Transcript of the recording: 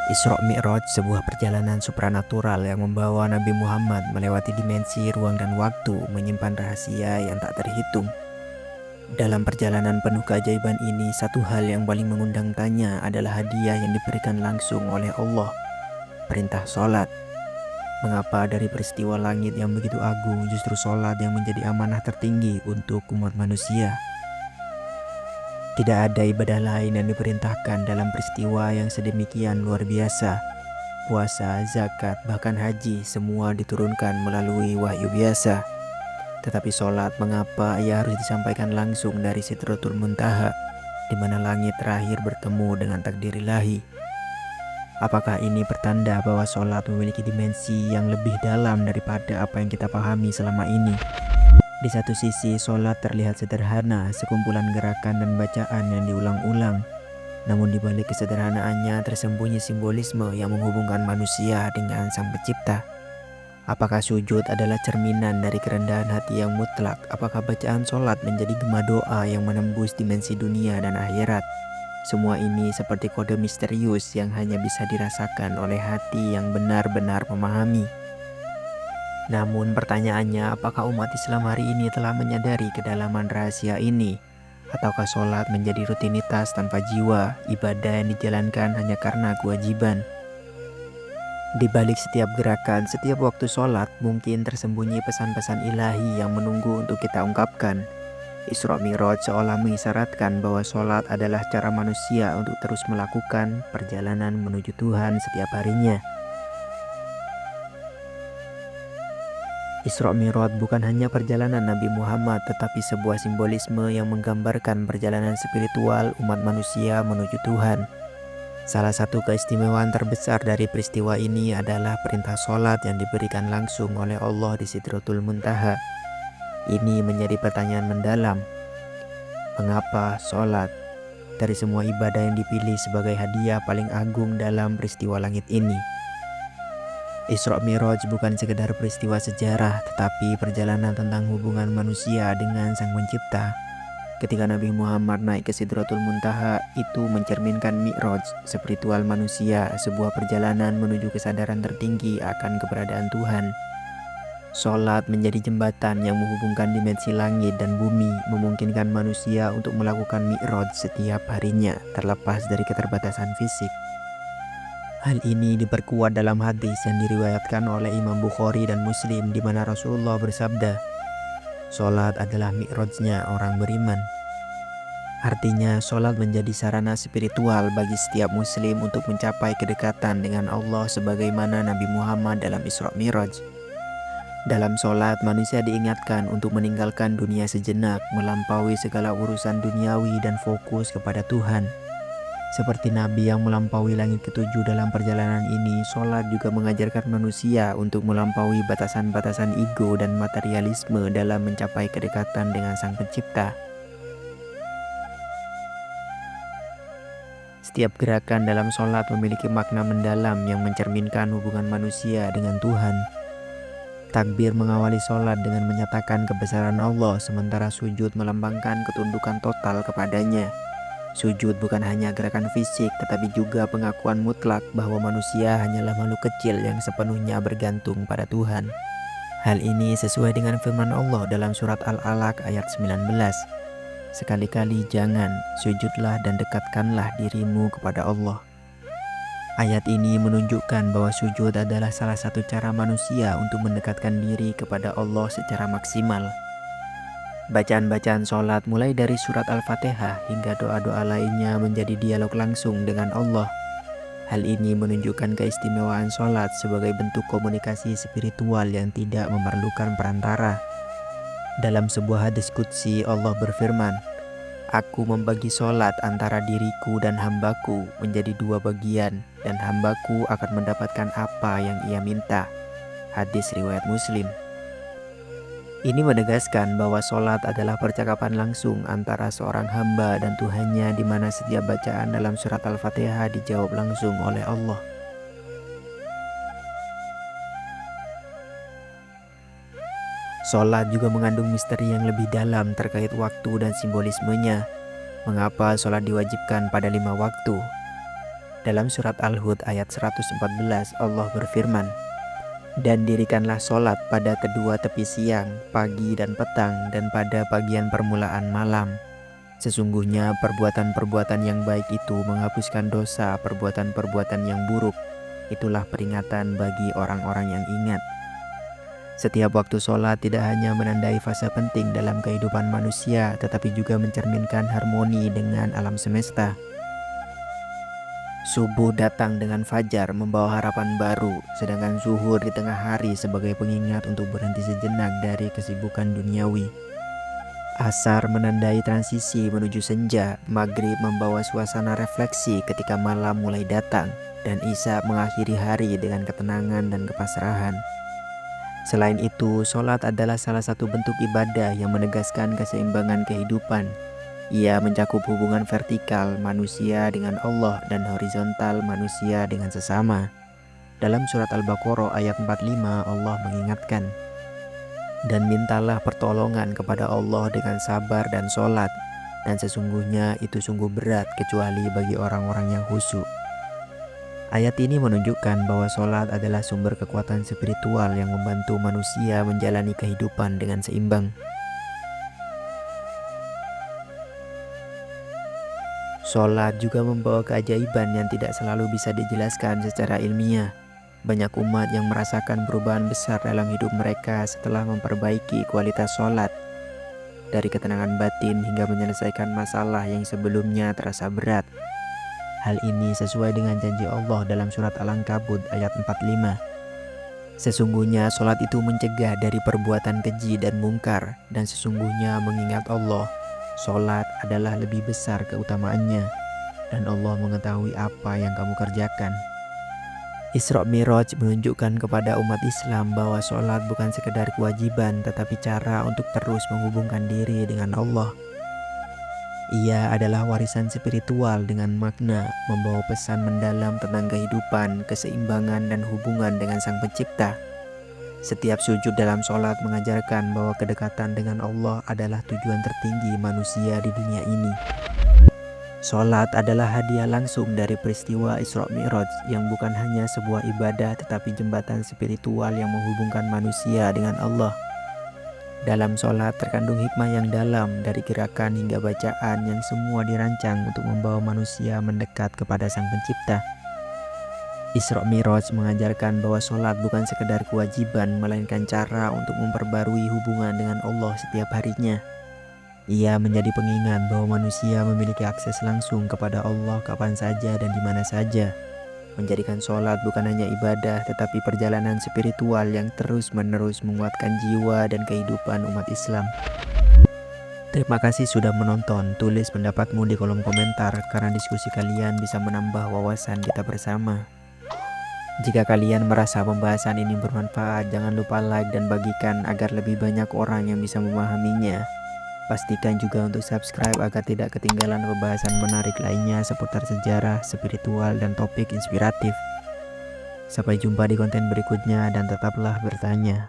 Isra Mi'raj, sebuah perjalanan supranatural yang membawa Nabi Muhammad melewati dimensi ruang dan waktu, menyimpan rahasia yang tak terhitung. Dalam perjalanan penuh keajaiban ini, satu hal yang paling mengundang tanya adalah hadiah yang diberikan langsung oleh Allah, perintah sholat. Mengapa dari peristiwa langit yang begitu agung, justru sholat yang menjadi amanah tertinggi untuk umat manusia? Tidak ada ibadah lain yang diperintahkan dalam peristiwa yang sedemikian luar biasa. Puasa, zakat, bahkan haji semua diturunkan melalui wahyu biasa. Tetapi sholat, mengapa ia harus disampaikan langsung dari Sidratul Muntaha, di mana langit terakhir bertemu dengan takdir ilahi? Apakah ini pertanda bahwa sholat memiliki dimensi yang lebih dalam daripada apa yang kita pahami selama ini? Di satu sisi, sholat terlihat sederhana, sekumpulan gerakan dan bacaan yang diulang-ulang. Namun di balik kesederhanaannya tersembunyi simbolisme yang menghubungkan manusia dengan Sang Pencipta. Apakah sujud adalah cerminan dari kerendahan hati yang mutlak? Apakah bacaan sholat menjadi gema doa yang menembus dimensi dunia dan akhirat? Semua ini seperti kode misterius yang hanya bisa dirasakan oleh hati yang benar-benar memahami. Namun pertanyaannya, apakah umat Islam hari ini telah menyadari kedalaman rahasia ini? Ataukah sholat menjadi rutinitas tanpa jiwa, ibadah yang dijalankan hanya karena kewajiban? Di balik setiap gerakan, setiap waktu sholat, mungkin tersembunyi pesan-pesan ilahi yang menunggu untuk kita ungkapkan. Isra Mi'raj seolah mengisyaratkan bahwa sholat adalah cara manusia untuk terus melakukan perjalanan menuju Tuhan setiap harinya. Isra Mi'raj bukan hanya perjalanan Nabi Muhammad, tetapi sebuah simbolisme yang menggambarkan perjalanan spiritual umat manusia menuju Tuhan. Salah satu keistimewaan terbesar dari peristiwa ini adalah perintah sholat yang diberikan langsung oleh Allah di Sidratul Muntaha. Ini menjadi pertanyaan mendalam. Mengapa sholat? Dari semua ibadah yang dipilih sebagai hadiah paling agung dalam peristiwa langit ini. Isra Mi'raj bukan sekedar peristiwa sejarah, tetapi perjalanan tentang hubungan manusia dengan Sang Pencipta. Ketika Nabi Muhammad naik ke Sidratul Muntaha, itu mencerminkan Mi'raj, spiritual manusia, sebuah perjalanan menuju kesadaran tertinggi akan keberadaan Tuhan. Sholat menjadi jembatan yang menghubungkan dimensi langit dan bumi, memungkinkan manusia untuk melakukan Mi'raj setiap harinya, terlepas dari keterbatasan fisik. Hal ini diperkuat dalam hadis yang diriwayatkan oleh Imam Bukhari dan Muslim, di mana Rasulullah bersabda, "Sholat adalah mi'rajnya orang beriman." Artinya, sholat menjadi sarana spiritual bagi setiap muslim untuk mencapai kedekatan dengan Allah sebagaimana Nabi Muhammad dalam Isra Mi'raj. Dalam sholat, manusia diingatkan untuk meninggalkan dunia sejenak, melampaui segala urusan duniawi dan fokus kepada Tuhan. Seperti Nabi yang melampaui langit ketujuh dalam perjalanan ini, sholat juga mengajarkan manusia untuk melampaui batasan-batasan ego dan materialisme dalam mencapai kedekatan dengan Sang Pencipta. Setiap gerakan dalam sholat memiliki makna mendalam yang mencerminkan hubungan manusia dengan Tuhan. Takbir mengawali sholat dengan menyatakan kebesaran Allah, sementara sujud melambangkan ketundukan total kepadanya. Sujud bukan hanya gerakan fisik, tetapi juga pengakuan mutlak bahwa manusia hanyalah makhluk kecil yang sepenuhnya bergantung pada Tuhan. Hal ini sesuai dengan firman Allah dalam surat Al-Alaq ayat 19. "Sekali-kali jangan, sujudlah dan dekatkanlah dirimu kepada Allah." Ayat ini menunjukkan bahwa sujud adalah salah satu cara manusia untuk mendekatkan diri kepada Allah secara maksimal. Bacaan-bacaan sholat mulai dari surat Al-Fatihah hingga doa-doa lainnya menjadi dialog langsung dengan Allah. Hal ini menunjukkan keistimewaan sholat sebagai bentuk komunikasi spiritual yang tidak memerlukan perantara. Dalam sebuah hadis qudsi, Allah berfirman, "Aku membagi sholat antara diriku dan hambaku menjadi dua bagian, dan hambaku akan mendapatkan apa yang ia minta." Hadis riwayat Muslim. Ini menegaskan bahwa sholat adalah percakapan langsung antara seorang hamba dan Tuhannya, di mana setiap bacaan dalam surat Al-Fatihah dijawab langsung oleh Allah. Sholat juga mengandung misteri yang lebih dalam terkait waktu dan simbolismenya. Mengapa sholat diwajibkan pada 5 waktu? Dalam surat Al-Hud ayat 114 Allah berfirman, "Dan dirikanlah solat pada kedua tepi siang, pagi dan petang, dan pada bagian permulaan malam. Sesungguhnya perbuatan-perbuatan yang baik itu menghapuskan dosa perbuatan-perbuatan yang buruk. Itulah peringatan bagi orang-orang yang ingat." Setiap waktu sholat tidak hanya menandai fase penting dalam kehidupan manusia, tetapi juga mencerminkan harmoni dengan alam semesta. Subuh datang dengan fajar membawa harapan baru, sedangkan zuhur di tengah hari sebagai pengingat untuk berhenti sejenak dari kesibukan duniawi. Asar menandai transisi menuju senja, maghrib membawa suasana refleksi ketika malam mulai datang, dan isya mengakhiri hari dengan ketenangan dan kepasrahan. Selain itu, sholat adalah salah satu bentuk ibadah yang menegaskan keseimbangan kehidupan. Ia mencakup hubungan vertikal manusia dengan Allah dan horizontal manusia dengan sesama. Dalam surat Al-Baqarah ayat 45 Allah mengingatkan, "Dan mintalah pertolongan kepada Allah dengan sabar dan sholat, dan sesungguhnya itu sungguh berat kecuali bagi orang-orang yang khusyuk." Ayat ini menunjukkan bahwa sholat adalah sumber kekuatan spiritual yang membantu manusia menjalani kehidupan dengan seimbang. Sholat juga membawa keajaiban yang tidak selalu bisa dijelaskan secara ilmiah. Banyak umat yang merasakan perubahan besar dalam hidup mereka setelah memperbaiki kualitas sholat. Dari ketenangan batin hingga menyelesaikan masalah yang sebelumnya terasa berat. Hal ini sesuai dengan janji Allah dalam surat Al-Ankabut ayat 45. Sesungguhnya sholat itu mencegah dari perbuatan keji dan mungkar, dan sesungguhnya mengingat Allah, sholat adalah lebih besar keutamaannya, dan Allah mengetahui apa yang kamu kerjakan. Isra Miraj menunjukkan kepada umat Islam bahwa sholat bukan sekedar kewajiban, tetapi cara untuk terus menghubungkan diri dengan Allah. Ia adalah warisan spiritual dengan makna membawa pesan mendalam tentang kehidupan, keseimbangan, dan hubungan dengan Sang Pencipta. Setiap sujud dalam sholat mengajarkan bahwa kedekatan dengan Allah adalah tujuan tertinggi manusia di dunia ini. Sholat adalah hadiah langsung dari peristiwa Isra Mi'raj yang bukan hanya sebuah ibadah tetapi jembatan spiritual yang menghubungkan manusia dengan Allah. Dalam sholat terkandung hikmah yang dalam dari gerakan hingga bacaan yang semua dirancang untuk membawa manusia mendekat kepada Sang Pencipta. Isra Mi'raj mengajarkan bahwa sholat bukan sekedar kewajiban, melainkan cara untuk memperbarui hubungan dengan Allah setiap harinya. Ia menjadi pengingat bahwa manusia memiliki akses langsung kepada Allah kapan saja dan di mana saja. Menjadikan sholat bukan hanya ibadah, tetapi perjalanan spiritual yang terus-menerus menguatkan jiwa dan kehidupan umat Islam. Terima kasih sudah menonton. Tulis pendapatmu di kolom komentar, karena diskusi kalian bisa menambah wawasan kita bersama. Jika kalian merasa pembahasan ini bermanfaat, jangan lupa like dan bagikan agar lebih banyak orang yang bisa memahaminya. Pastikan juga untuk subscribe agar tidak ketinggalan pembahasan menarik lainnya seputar sejarah, spiritual, dan topik inspiratif. Sampai jumpa di konten berikutnya dan tetaplah bertanya.